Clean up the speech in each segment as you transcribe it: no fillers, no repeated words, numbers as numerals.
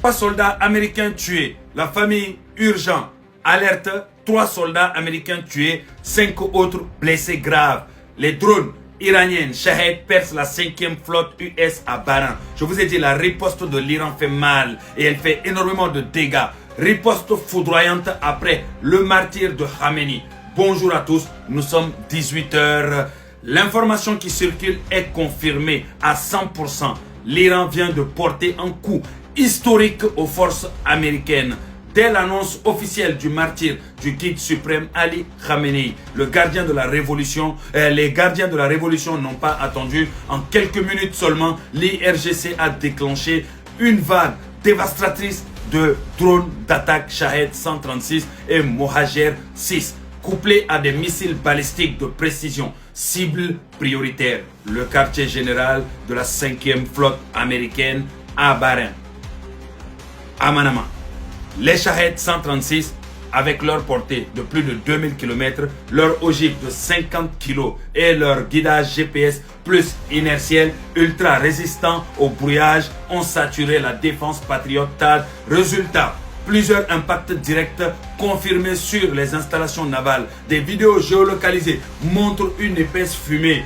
3 soldats américains tués. La famille urgent. Alerte, 3 soldats américains tués, 5 autres blessés graves. Les drones iraniens Shahed percent la 5e flotte US à Bahreïn. Je vous ai dit, la riposte de l'Iran fait mal et elle fait énormément de dégâts. Riposte foudroyante après le martyre de Khamenei. Bonjour à tous, nous sommes 18 h. L'information qui circule est confirmée à 100%. L'Iran vient de porter un coup historique aux forces américaines. Dès l'annonce officielle du martyre du guide suprême Ali Khamenei, le gardien de la révolution, les gardiens de la révolution n'ont pas attendu. En quelques minutes seulement, l'IRGC a déclenché une vague dévastatrice de drones d'attaque Shahed 136 et Mohajer 6, couplés à des missiles balistiques de précision. Cible prioritaire, le quartier général de la 5e flotte américaine à Bahreïn, à Manama. Les Shahed 136, avec leur portée de plus de 2000 km, leur ogive de 50 kg et leur guidage GPS plus inertiel ultra résistant au brouillage, ont saturé la défense patriote THAAD. Résultat, plusieurs impacts directs confirmés sur les installations navales. Des vidéos géolocalisées montrent une épaisse fumée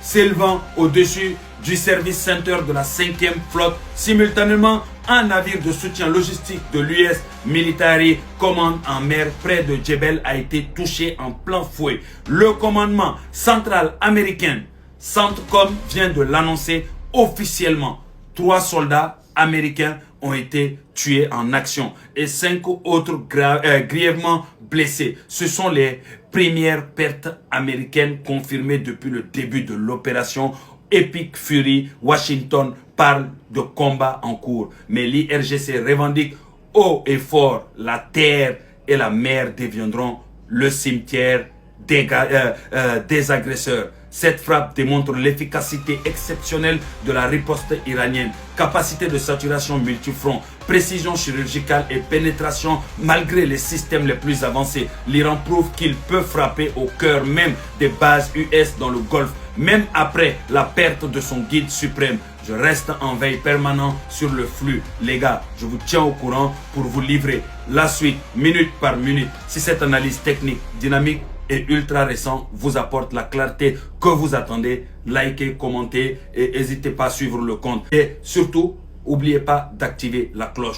s'élevant au-dessus du service center de la 5e flotte. Simultanément, un navire de soutien logistique de l'US Military Command en mer près de Jebel a été touché en plein fouet. Le commandement central américain, CENTCOM, vient de l'annoncer officiellement. 3 soldats américains ont été tués en action et 5 autres grièvement blessés. Ce sont les premières pertes américaines confirmées depuis le début de l'opération Epic Fury. Washington parle de combats en cours, mais l'IRGC revendique haut et fort: la terre et la mer deviendront le cimetière des agresseurs. Cette frappe démontre l'efficacité exceptionnelle de la riposte iranienne. Capacité de saturation multifront, précision chirurgicale et pénétration malgré les systèmes les plus avancés. L'Iran prouve qu'il peut frapper au cœur même des bases US dans le Golfe, même après la perte de son guide suprême. Je reste en veille permanente sur le flux. Les gars, je vous tiens au courant pour vous livrer la suite minute par minute. Si cette analyse technique, dynamique et ultra récent vous apporte la clarté que vous attendez, likez, commentez et n'hésitez pas à suivre le compte. Et surtout, n'oubliez pas d'activer la cloche.